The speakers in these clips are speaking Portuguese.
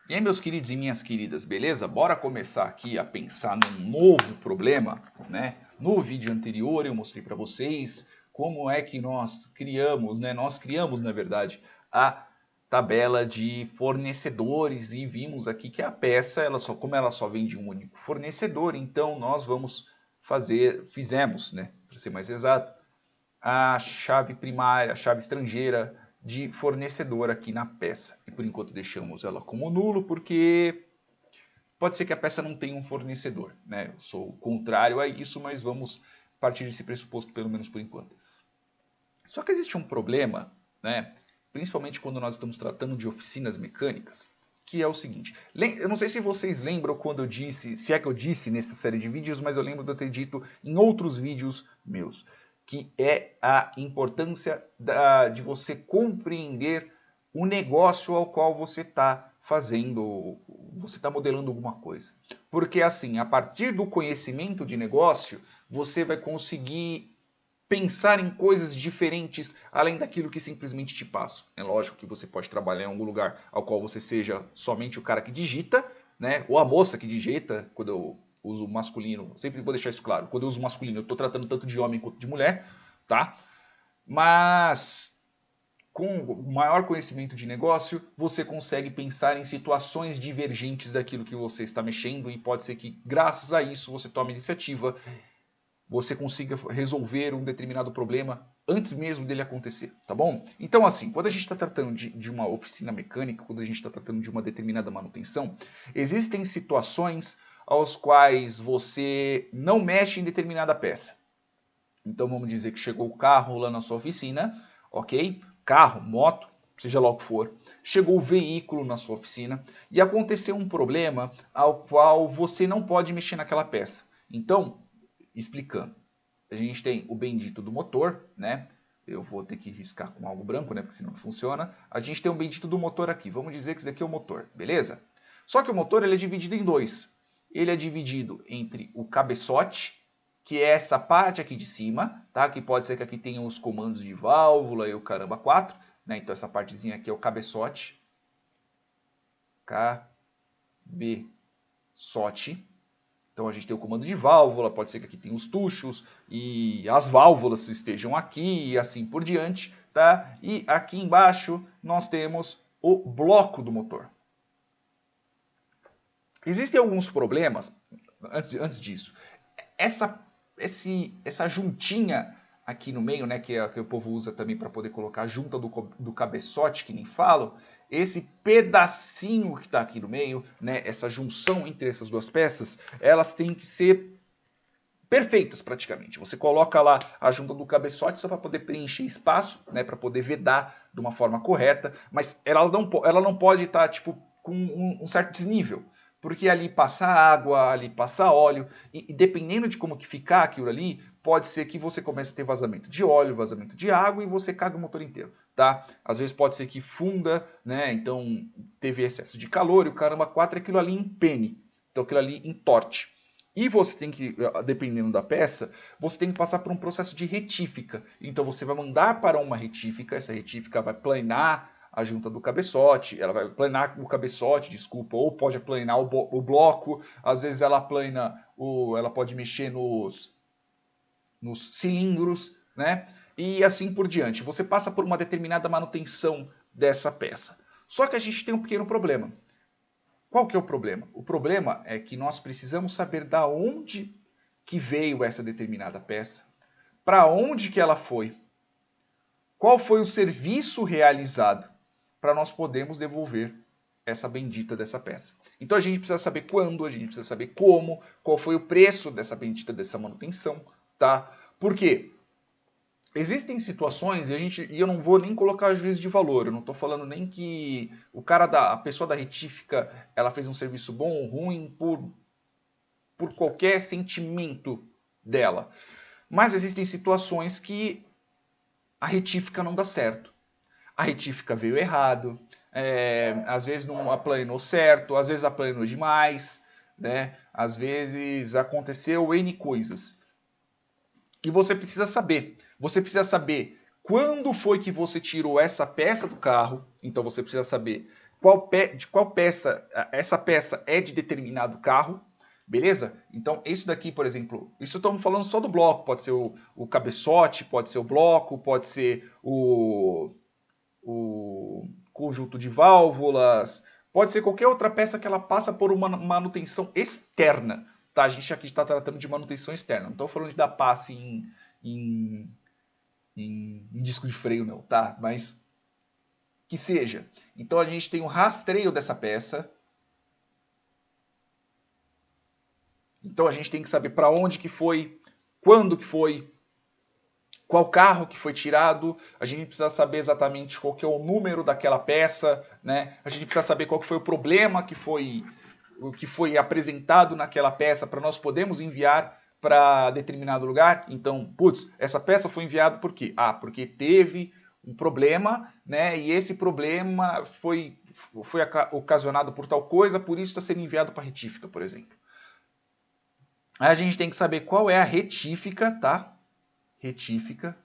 E aí, meus queridos e minhas queridas, beleza? Bora começar aqui a pensar num novo problema, né? No vídeo anterior eu mostrei para vocês como é que nós criamos, né? Nós criamos, na verdade, a tabela de fornecedores e vimos aqui que a peça, como ela só vem de um único fornecedor, então nós fizemos, né? Para ser mais exato, a chave primária, a chave estrangeira de fornecedor aqui na peça. E por enquanto deixamos ela como nulo, porque pode ser que a peça não tenha um fornecedor, né? Eu sou contrário a isso, mas vamos partir desse pressuposto pelo menos por enquanto. Só que existe um problema, né? Principalmente quando nós estamos tratando de oficinas mecânicas, que é o seguinte. Eu não sei se vocês lembram quando eu disse, se é que eu disse nessa série de vídeos, mas eu lembro de eu ter dito em outros vídeos meus, que é a importância de você compreender o negócio ao qual você está fazendo, você está modelando alguma coisa. Porque assim, a partir do conhecimento de negócio, você vai conseguir pensar em coisas diferentes além daquilo que simplesmente te passa. É lógico que você pode trabalhar em algum lugar ao qual você seja somente o cara que digita, né? Ou a moça que digita, quando eu uso masculino, sempre vou deixar isso claro. Quando eu uso masculino, eu estou tratando tanto de homem quanto de mulher, tá? Mas com o maior conhecimento de negócio, você consegue pensar em situações divergentes daquilo que você está mexendo e pode ser que, graças a isso, você tome iniciativa, você consiga resolver um determinado problema antes mesmo dele acontecer, tá bom? Então, assim, quando a gente está tratando de uma oficina mecânica, quando a gente está tratando de uma determinada manutenção, existem situações aos quais você não mexe em determinada peça. Então, vamos dizer que chegou o carro lá na sua oficina, ok? Carro, moto, seja lá o que for. Chegou o veículo na sua oficina e aconteceu um problema ao qual você não pode mexer naquela peça. Então, explicando. A gente tem o bendito do motor, né? Eu vou ter que riscar com algo branco, né? Porque senão não funciona. A gente tem o bendito do motor aqui. Vamos dizer que isso daqui é o motor, beleza? Só que o motor ele é dividido em dois. Ele é dividido entre o cabeçote, que é essa parte aqui de cima, tá? Que pode ser que aqui tenha os comandos de válvula e o caramba 4, né? Então essa partezinha aqui é o cabeçote. Cabeçote. Então a gente tem o comando de válvula, pode ser que aqui tenha os tuchos e as válvulas estejam aqui e assim por diante, tá? E aqui embaixo nós temos o bloco do motor. Existem alguns problemas antes disso. Essa juntinha aqui no meio, né, que o povo usa também para poder colocar a junta do cabeçote, que nem falo, esse pedacinho que está aqui no meio, né, essa junção entre essas duas peças, elas têm que ser perfeitas praticamente. Você coloca lá a junta do cabeçote só para poder preencher espaço, né, para poder vedar de uma forma correta, mas ela não pode estar tipo com um certo desnível, porque ali passa água, ali passa óleo, e dependendo de como que ficar aquilo ali, pode ser que você comece a ter vazamento de óleo, vazamento de água e você caga o motor inteiro, tá? Às vezes pode ser que funda, né? Então teve excesso de calor e o caramba 4 aquilo ali empene, então aquilo ali entorte. E você tem que, dependendo da peça, você tem que passar por um processo de retífica. Então você vai mandar para uma retífica, essa retífica vai planar a junta do cabeçote, ela vai planar o cabeçote, desculpa, ou pode planar o bloco, às vezes ela plana, ela pode mexer nos cilindros, né? E assim por diante. Você passa por uma determinada manutenção dessa peça. Só que a gente tem um pequeno problema. Qual que é o problema? O problema é que nós precisamos saber da onde que veio essa determinada peça, para onde que ela foi, qual foi o serviço realizado para nós podermos devolver essa bendita dessa peça. Então a gente precisa saber quando, a gente precisa saber como, qual foi o preço dessa bendita dessa manutenção, tá? Por quê? Existem situações, e eu não vou nem colocar juízo de valor, eu não estou falando nem que a pessoa da retífica, ela fez um serviço bom ou ruim por qualquer sentimento dela. Mas existem situações que a retífica não dá certo. A retífica veio errado, às vezes não aplanou certo, às vezes aplanou demais, né? Às vezes aconteceu N coisas. E você precisa saber. Você precisa saber quando foi que você tirou essa peça do carro. Então você precisa saber de qual peça, essa peça é de determinado carro, beleza? Então, isso daqui, por exemplo, isso estamos falando só do bloco, pode ser o cabeçote, pode ser o bloco, pode ser o conjunto de válvulas, pode ser qualquer outra peça que ela passa por uma manutenção externa, tá? A gente aqui está tratando de manutenção externa, não estou falando de dar passe em disco de freio não, tá? Mas que seja. Então a gente tem um rastreio dessa peça. Então a gente tem que saber para onde que foi, quando que foi, qual carro que foi tirado. A gente precisa saber exatamente qual que é o número daquela peça, né? A gente precisa saber qual que foi o problema que foi apresentado naquela peça para nós podermos enviar para determinado lugar. Então, putz, essa peça foi enviada por quê? Ah, porque teve um problema, né? E esse problema foi ocasionado por tal coisa, por isso está sendo enviado para retífica, por exemplo. Aí a gente tem que saber qual é a retífica, tá? Retífica.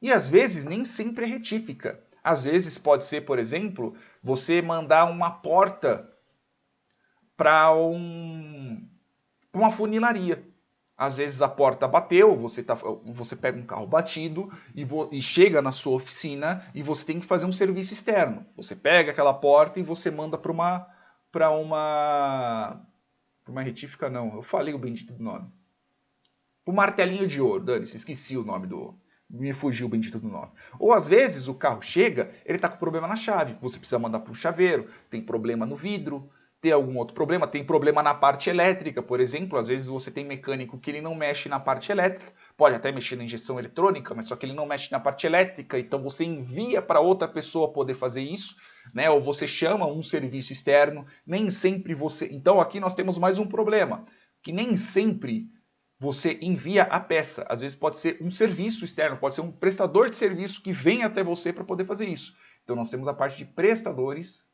E às vezes nem sempre é retífica. Às vezes pode ser, por exemplo, você mandar uma porta para uma funilaria. Às vezes a porta bateu, você pega um carro batido e chega na sua oficina e você tem que fazer um serviço externo. Você pega aquela porta e você manda para uma retífica, não. Eu falei o bendito do nome. Para o martelinho de ouro, dane-se, esqueci o nome me fugiu o bendito do nome. Ou às vezes o carro chega, ele está com problema na chave. Você precisa mandar para um chaveiro, tem problema no vidro, tem algum outro problema, tem problema na parte elétrica, por exemplo. Às vezes você tem mecânico que ele não mexe na parte elétrica, pode até mexer na injeção eletrônica, mas só que ele não mexe na parte elétrica, então você envia para outra pessoa poder fazer isso, né? Ou você chama um serviço externo, nem sempre você... Então aqui nós temos mais um problema, que nem sempre você envia a peça. Às vezes pode ser um serviço externo, pode ser um prestador de serviço que vem até você para poder fazer isso. Então nós temos a parte de prestadores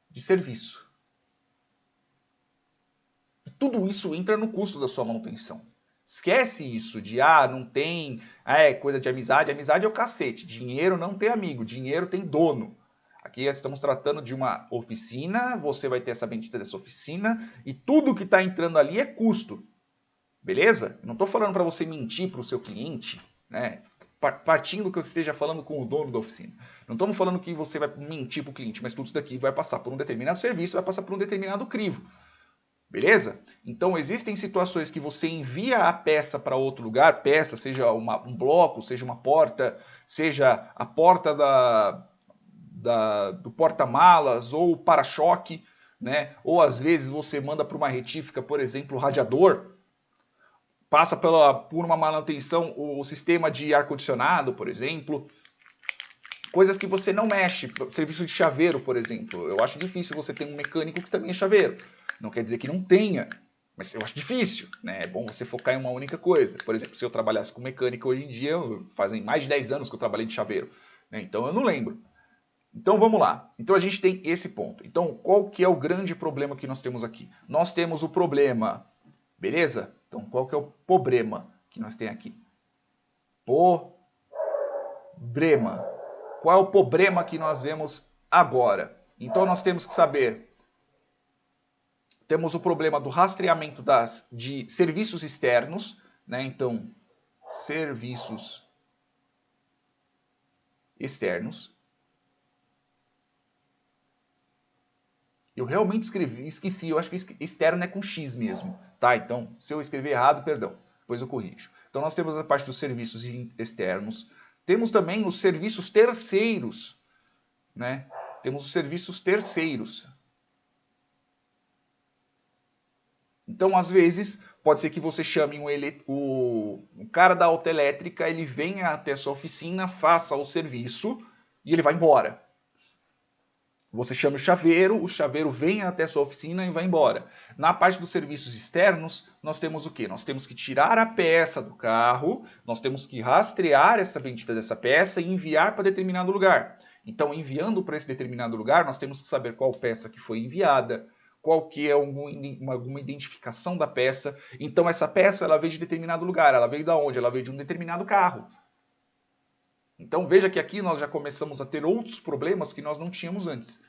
de serviço. E tudo isso entra no custo da sua manutenção. Esquece isso de, não tem, é coisa de amizade. Amizade é o cacete. Dinheiro não tem amigo, dinheiro tem dono. Aqui estamos tratando de uma oficina, você vai ter essa bendita dessa oficina e tudo que está entrando ali é custo. Beleza? Não estou falando para você mentir para o seu cliente, né? Partindo que eu esteja falando com o dono da oficina. Não estamos falando que você vai mentir para o cliente, mas tudo isso daqui vai passar por um determinado serviço, vai passar por um determinado crivo. Beleza? Então existem situações que você envia a peça para outro lugar, peça, seja um bloco, seja uma porta, seja a porta do porta-malas ou o para-choque, né? Ou às vezes você manda para uma retífica, por exemplo, o radiador, passa por uma manutenção, o sistema de ar-condicionado, por exemplo. Coisas que você não mexe, serviço de chaveiro, por exemplo. Eu acho difícil você ter um mecânico que também é chaveiro. Não quer dizer que não tenha, mas eu acho difícil, né? É bom você focar em uma única coisa. Por exemplo, se eu trabalhasse com mecânica hoje em dia, fazem mais de 10 anos que eu trabalhei de chaveiro, né? Então eu não lembro. Então vamos lá. Então a gente tem esse ponto. Então qual que é o grande problema que nós temos aqui? Nós temos o problema, beleza? Então qual que é o problema que nós temos aqui? Problema. Qual é o problema que nós vemos agora? Então nós temos que saber. Temos o problema do rastreamento de serviços externos, né? Então, serviços externos. Eu realmente esqueci, eu acho que externo é com X mesmo, tá? Então, se eu escrever errado, perdão, depois eu corrijo. Então, nós temos a parte dos serviços externos. Temos também os serviços terceiros, né? Temos os serviços terceiros. Então, às vezes, pode ser que você chame o cara da autoelétrica, ele venha até a sua oficina, faça o serviço e ele vai embora. Você chama o chaveiro vem até a sua oficina e vai embora. Na parte dos serviços externos, nós temos o quê? Nós temos que tirar a peça do carro, nós temos que rastrear essa bendita dessa peça e enviar para determinado lugar. Então, enviando para esse determinado lugar, nós temos que saber qual peça que foi enviada, qual que é alguma identificação da peça. Então, essa peça ela veio de determinado lugar. Ela veio de onde? Ela veio de um determinado carro. Então veja que aqui nós já começamos a ter outros problemas que nós não tínhamos antes.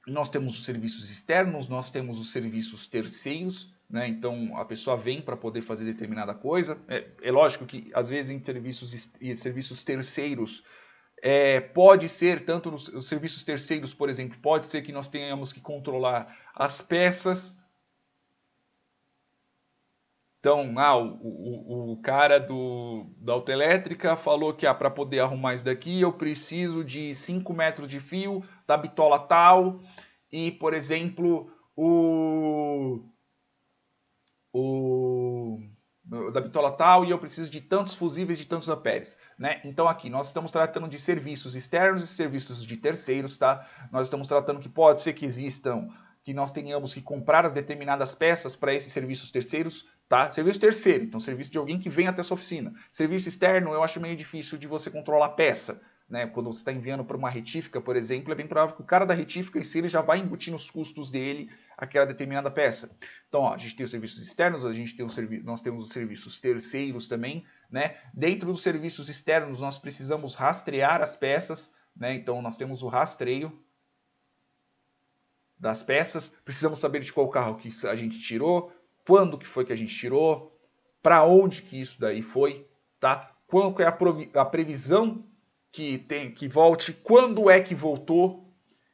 Nós temos os serviços externos, nós temos os serviços terceiros, né? Então a pessoa vem para poder fazer determinada coisa. É lógico que às vezes em serviços terceiros pode ser, tanto nos serviços terceiros, por exemplo, pode ser que nós tenhamos que controlar as peças. Então, o cara da autoelétrica falou que para poder arrumar isso daqui eu preciso de 5 metros de fio da bitola tal e, por exemplo, da bitola tal e eu preciso de tantos fusíveis de tantos amperes, né? Então aqui nós estamos tratando de serviços externos e serviços de terceiros, tá? Nós estamos tratando que pode ser que existam, que nós tenhamos que comprar as determinadas peças para esses serviços terceiros, tá? Serviço terceiro, então serviço de alguém que vem até a sua oficina. Serviço externo eu acho meio difícil de você controlar a peça, né? Quando você está enviando para uma retífica, por exemplo, é bem provável que o cara da retífica em si ele já vai embutir nos custos dele aquela determinada peça. Então, ó, a gente tem os serviços externos, nós temos os serviços terceiros também, né? Dentro dos serviços externos, nós precisamos rastrear as peças, né? Então, nós temos o rastreio das peças, precisamos saber de qual carro que a gente tirou, quando que foi que a gente tirou, para onde que isso daí foi, tá? Qual que é a previsão que volte, quando é que voltou.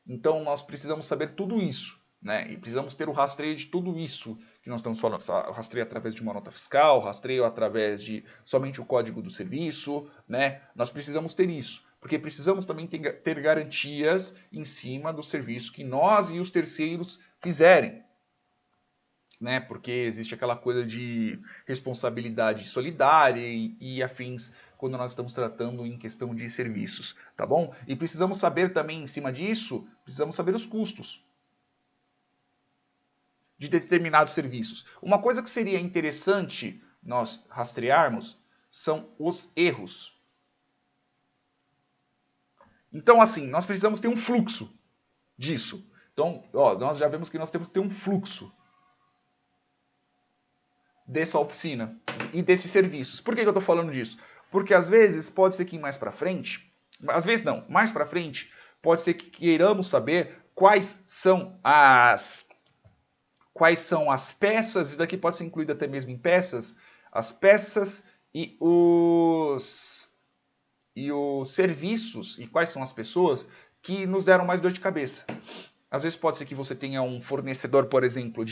Então, nós precisamos saber tudo isso. Né? E precisamos ter o rastreio de tudo isso que nós estamos falando. Rastreio através de uma nota fiscal, rastreio através de somente o código do serviço. Né? Nós precisamos ter isso, porque precisamos também ter garantias em cima do serviço que nós e os terceiros fizerem. Né? Porque existe aquela coisa de responsabilidade solidária e afins quando nós estamos tratando em questão de serviços, tá bom? E precisamos saber também, em cima disso, precisamos saber os custos de determinados serviços. Uma coisa que seria interessante nós rastrearmos são os erros. Então, assim, nós precisamos ter um fluxo disso. Então, ó, nós já vemos que nós temos que ter um fluxo dessa oficina e desses serviços. Por que eu estou falando disso? Porque às vezes pode ser que mais para frente, às vezes não, mais para frente, pode ser que queiramos saber quais são as peças, isso daqui pode ser incluído até mesmo em peças, as peças e os serviços e quais são as pessoas que nos deram mais dor de cabeça. Às vezes pode ser que você tenha um fornecedor, por exemplo,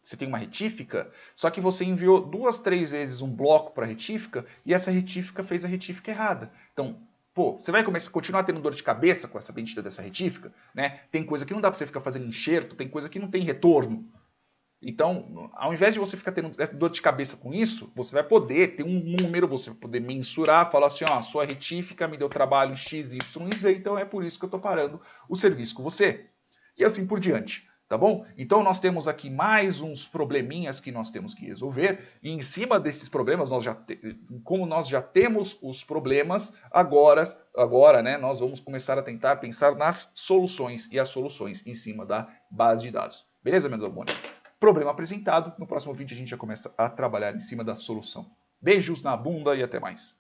você tem uma retífica, só que você enviou 2, 3 vezes um bloco para a retífica e essa retífica fez a retífica errada. Então, pô, você vai continuar tendo dor de cabeça com essa bendita dessa retífica, né? Tem coisa que não dá para você ficar fazendo enxerto, tem coisa que não tem retorno. Então, ao invés de você ficar tendo dor de cabeça com isso, você vai poder ter um número, você vai poder mensurar, falar assim, ó, sua retífica me deu trabalho X, Y e Z, então é por isso que eu estou parando o serviço com você. E assim por diante. Tá bom? Então nós temos aqui mais uns probleminhas que nós temos que resolver. E em cima desses problemas, como nós já temos os problemas, agora né, nós vamos começar a tentar pensar nas soluções e as soluções em cima da base de dados. Beleza, meus alunos? Problema apresentado. No próximo vídeo a gente já começa a trabalhar em cima da solução. Beijos na bunda e até mais.